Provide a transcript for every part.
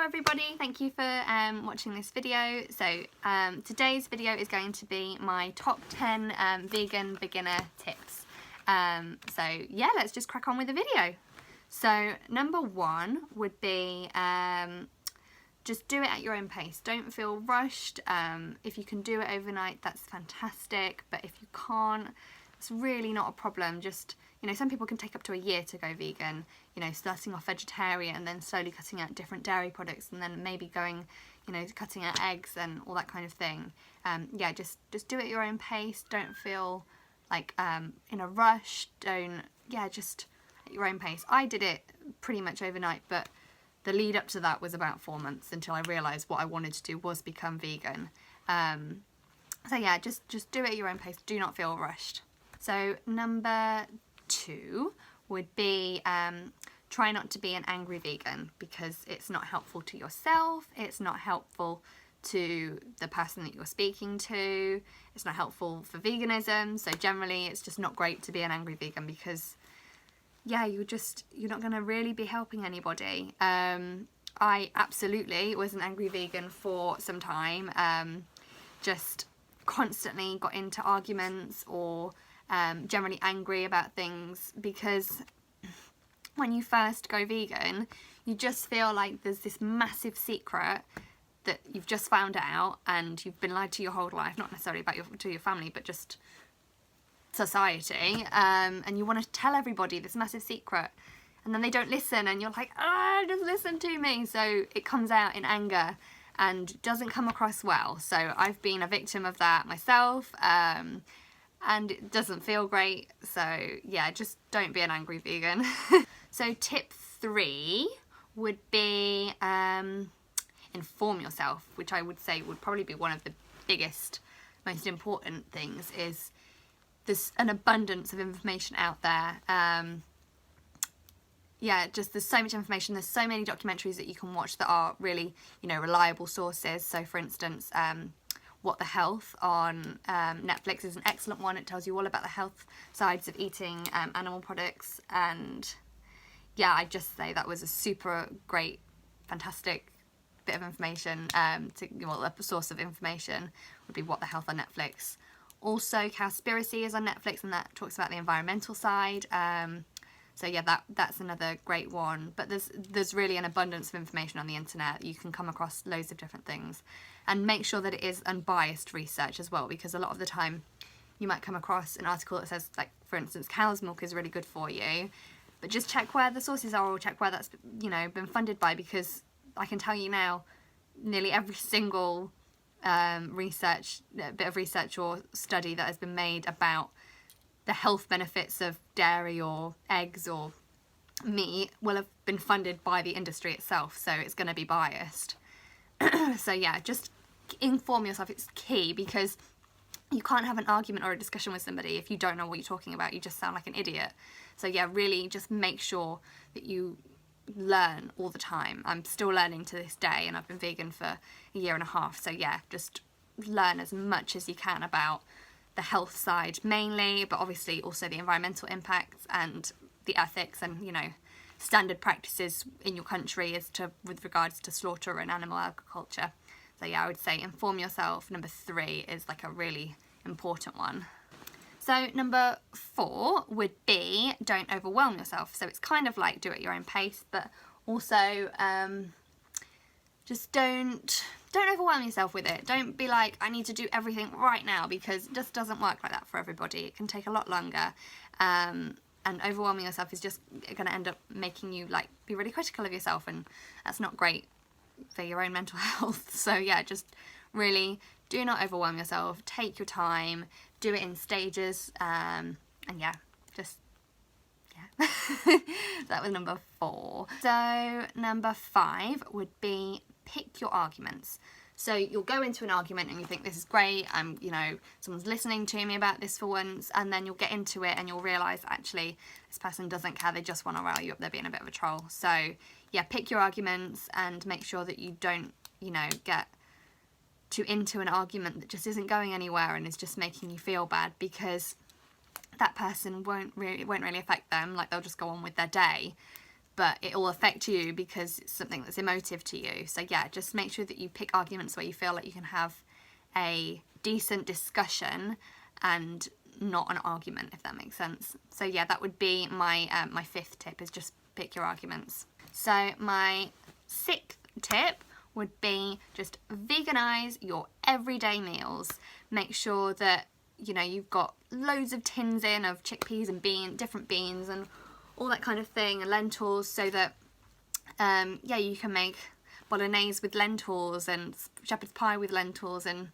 everybody, thank you for watching this video. So today's video is going to be my top 10 vegan beginner tips. So yeah, let's just crack on with the video. So number one would be just do it at your own pace. Don't feel rushed. If you can do it overnight, that's fantastic, but if you can't, it's really not a problem. Just, you know, some people can take up to a year to go vegan, you know, starting off vegetarian and then slowly cutting out different dairy products and then maybe going, you know, cutting out eggs and all that kind of thing. Yeah, just do it at your own pace. Don't feel like in a rush. Just at your own pace. I did it pretty much overnight, but the lead up to that was about 4 months until I realised what I wanted to do was become vegan. So yeah, just do it at your own pace. Do not feel rushed. So number 2 would be try not to be an angry vegan, because it's not helpful to yourself, it's not helpful to the person that you're speaking to, it's not helpful for veganism. So generally it's just not great to be an angry vegan, because yeah, you're not going to really be helping anybody. I absolutely was an angry vegan for some time, just constantly got into arguments or generally angry about things, because when you first go vegan you just feel like there's this massive secret that you've just found out and you've been lied to your whole life, not necessarily about your family, but just society, and you want to tell everybody this massive secret and then they don't listen and you're like, just listen to me. So it comes out in anger and doesn't come across well. So I've been a victim of that myself, and it doesn't feel great. So yeah, just don't be an angry vegan. So tip 3 would be inform yourself, which I would say would probably be one of the biggest, most important things. Is there's an abundance of information out there. Yeah, just there's so much information, there's so many documentaries that you can watch that are really, you know, reliable sources. So for instance, What the Health on Netflix is an excellent one. It tells you all about the health sides of eating animal products, and yeah, I'd just say that was a super great, fantastic bit of information. A source of information would be What the Health on Netflix. Also, Cowspiracy is on Netflix, and that talks about the environmental side. So yeah, that's another great one. But there's really an abundance of information on the internet. You can come across loads of different things, and make sure that it is unbiased research as well, because a lot of the time you might come across an article that says, like, for instance, cow's milk is really good for you, but just check where the sources are, or check where that's, you know, been funded by, because I can tell you now, nearly every single bit of research or study that has been made about the health benefits of dairy or eggs or meat will have been funded by the industry itself, so it's going to be biased. So yeah, just inform yourself. It's key, because you can't have an argument or a discussion with somebody if you don't know what you're talking about. You just sound like an idiot. So yeah, really just make sure that you learn all the time. I'm still learning to this day, and I've been vegan for a year and a half. So yeah, just learn as much as you can about the health side mainly, but obviously also the environmental impacts and the ethics and, you know, standard practices in your country with regards to slaughter and animal agriculture. So yeah, I would say inform yourself. Number 3 is like a really important one. So number 4 would be don't overwhelm yourself. So it's kind of like do it at your own pace, but also just don't overwhelm yourself with it. Don't be like, I need to do everything right now, because it just doesn't work like that for everybody. It can take a lot longer. And overwhelming yourself is just going to end up making you like be really critical of yourself, and that's not great for your own mental health. So yeah, just really do not overwhelm yourself. Take your time, do it in stages, and yeah, just yeah. That was number 4. So number 5 would be pick your arguments. So you'll go into an argument and you think, this is great, you know, someone's listening to me about this for once, and then you'll get into it and you'll realise actually this person doesn't care, they just want to rile you up, they're being a bit of a troll. So yeah, pick your arguments and make sure that you don't, you know, get too into an argument that just isn't going anywhere and is just making you feel bad, because that person won't really affect them. Like, they'll just go on with their day. but it will affect you because it's something that's emotive to you. So yeah, just make sure that you pick arguments where you feel like you can have a decent discussion and not an argument, if that makes sense. So yeah, that would be my my 5th tip, is just pick your arguments. So my 6th tip would be just veganise your everyday meals. Make sure that, you know, you've got loads of tins in of chickpeas and different beans and all that kind of thing, and lentils, so that yeah, you can make bolognese with lentils and shepherd's pie with lentils and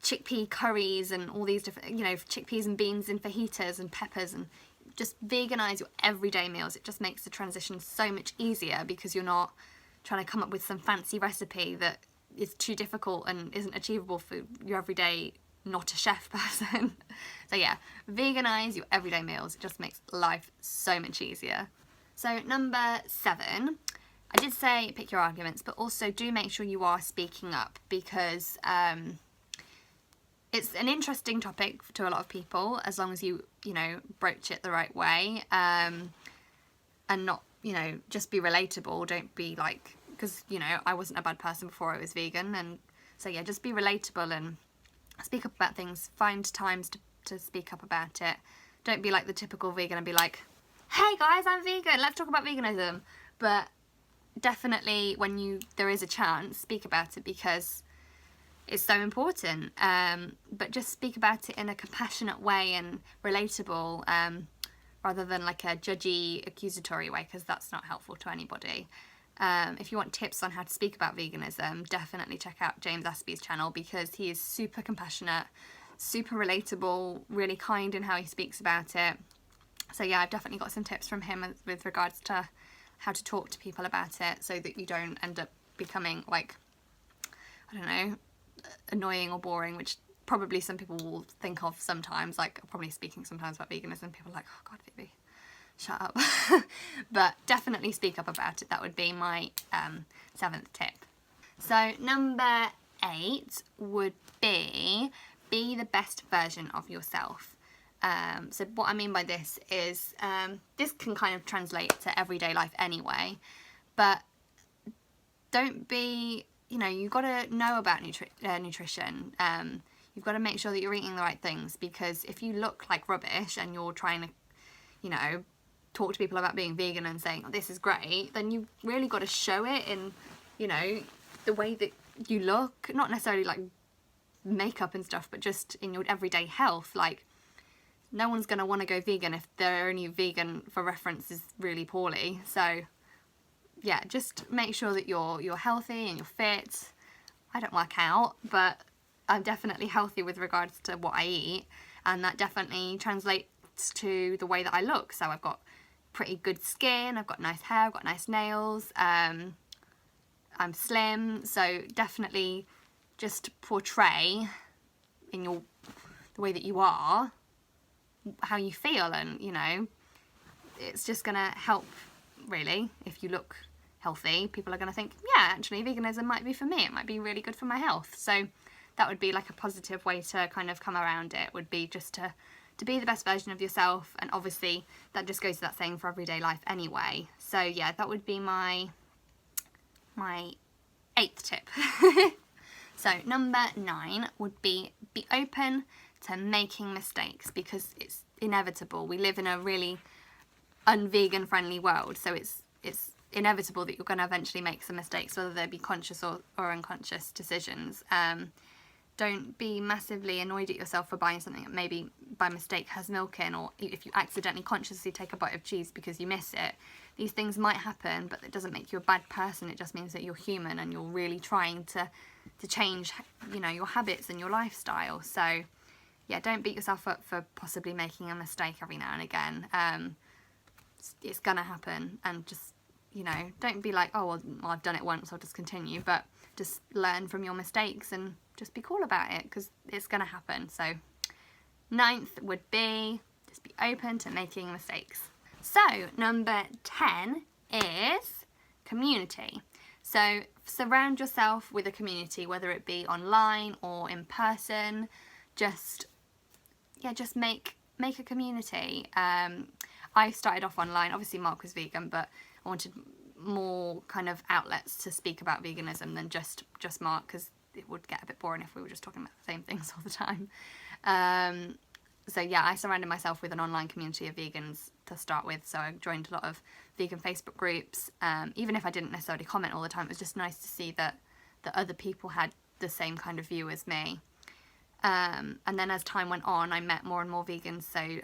chickpea curries and all these different, you know, chickpeas and beans in fajitas and peppers, and just veganise your everyday meals. It just makes the transition so much easier because you're not trying to come up with some fancy recipe that is too difficult and isn't achievable for your everyday not a chef person. So yeah, veganise your everyday meals. It just makes life so much easier. So number 7, I did say pick your arguments, but also do make sure you are speaking up, because it's an interesting topic to a lot of people, as long as you know, broach it the right way, and not, you know, just be relatable. Don't be like, because, you know, I wasn't a bad person before I was vegan, and so yeah, just be relatable and speak up about things. Find times to speak up about it. Don't be like the typical vegan and be like, hey guys, I'm vegan, let's talk about veganism. But definitely when there is a chance, speak about it, because it's so important. But just speak about it in a compassionate way and relatable, rather than like a judgy, accusatory way, because that's not helpful to anybody. If you want tips on how to speak about veganism, definitely check out James Aspie's channel, because he is super compassionate, super relatable, really kind in how he speaks about it. So yeah, I've definitely got some tips from him with regards to how to talk to people about it, so that you don't end up becoming like, I don't know, annoying or boring, which probably some people will think of sometimes. Like, probably speaking sometimes about veganism, people are like, oh god, Phoebe, shut up. But definitely speak up about it. That would be my 7th tip. So number 8 would be the best version of yourself. So what I mean by this is, this can kind of translate to everyday life anyway, but don't be, you know, you've got to know about nutrition. You've got to make sure that you're eating the right things, because if you look like rubbish and you're trying to, you know, talk to people about being vegan and saying, oh, this is great, then you've really got to show it in, you know, the way that you look, not necessarily like makeup and stuff, but just in your everyday health. Like, no one's going to want to go vegan if their only vegan for reference is really poorly. So yeah, just make sure that you're healthy and you're fit. I don't work out, but I'm definitely healthy with regards to what I eat, and that definitely translates to the way that I look. So I've got pretty good skin, I've got nice hair, I've got nice nails, I'm slim. So definitely just portray in the way that you are, how you feel, and, you know, it's just gonna help, really. If you look healthy, people are gonna think, yeah, actually veganism might be for me, it might be really good for my health. So that would be like a positive way to kind of come around it, would be just to be the best version of yourself. And obviously that just goes to that saying for everyday life anyway. So yeah, that would be my 8th tip. So number 9 would be open to making mistakes, because it's inevitable. We live in a really un-vegan friendly world, so it's inevitable that you're going to eventually make some mistakes, whether they be conscious or unconscious decisions. Don't be massively annoyed at yourself for buying something that maybe by mistake has milk in, or if you accidentally consciously take a bite of cheese because you miss it. These things might happen, but it doesn't make you a bad person. It just means that you're human and you're really trying to change, you know, your habits and your lifestyle. So yeah, don't beat yourself up for possibly making a mistake every now and again. It's gonna happen, and just, you know, don't be like, oh, well, I've done it once, I'll just continue. But just learn from your mistakes and just be cool about it, because it's gonna happen. So 9th would be just be open to making mistakes. So number 10 is community. So surround yourself with a community, whether it be online or in person. Just make a community. I started off online. Obviously Mark was vegan, but I wanted more kind of outlets to speak about veganism than just Mark, because it would get a bit boring if we were just talking about the same things all the time. So yeah, I surrounded myself with an online community of vegans to start with, so I joined a lot of vegan Facebook groups. Even if I didn't necessarily comment all the time, it was just nice to see that other people had the same kind of view as me. And then as time went on, I met more and more vegans, so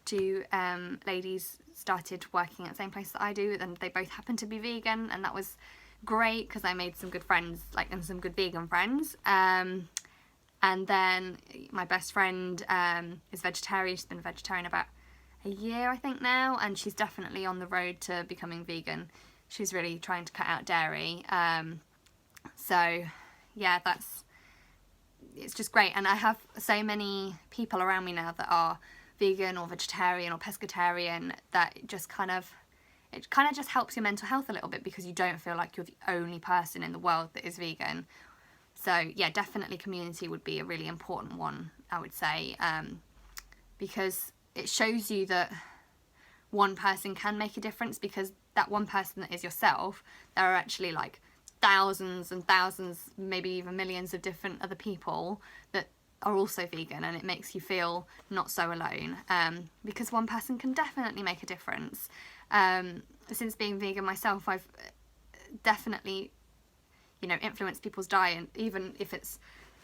two ladies started working at the same place that I do, and they both happened to be vegan, and that was great because I made some good friends, and some good vegan friends. And then my best friend is vegetarian. She's been vegetarian about a year, I think, now, and she's definitely on the road to becoming vegan. She's really trying to cut out dairy. So yeah, it's just great. And I have so many people around me now that are vegan or vegetarian or pescatarian that it kind of just helps your mental health a little bit, because you don't feel like you're the only person in the world that is vegan. So yeah, definitely community would be a really important one, I would say, because it shows you that one person can make a difference, because that one person that is yourself, there are actually like thousands and thousands, maybe even millions of different other people that are also vegan, and it makes you feel not so alone, because one person can definitely make a difference. Since being vegan myself, I've definitely, influenced people's diet, even if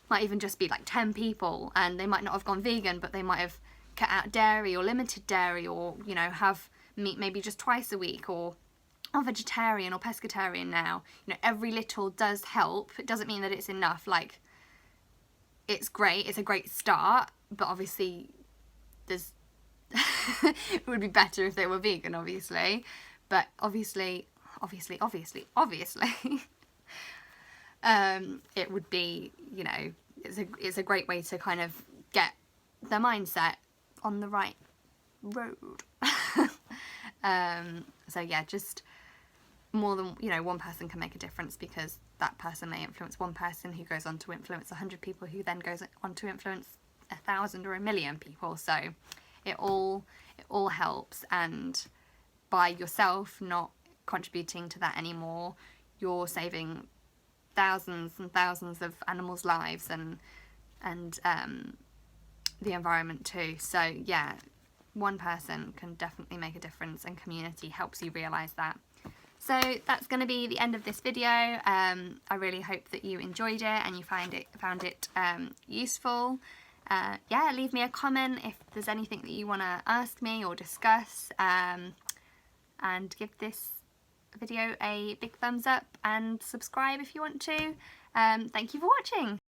might even just be like 10 people, and they might not have gone vegan, but they might have cut out dairy or limited dairy, or have meat maybe just twice a week, or vegetarian or pescatarian now. Every little does help. It doesn't mean that it's enough. Like, it's great, it's a great start, but obviously there's it would be better if they were vegan, obviously, but obviously it would be, it's a great way to kind of get the mindset on the right road. So yeah, just more than, one person can make a difference, because that person may influence one person who goes on to influence 100 people, who then goes on to influence 1,000 or 1,000,000 people. So it all helps, and by yourself not contributing to that anymore, you're saving thousands and thousands of animals' lives, and the environment too. So yeah, one person can definitely make a difference, and community helps you realise that. So that's going to be the end of this video. I really hope that you enjoyed it and you found it useful. Yeah, leave me a comment if there's anything that you want to ask me or discuss, and give this video a big thumbs up and subscribe if you want to. Thank you for watching.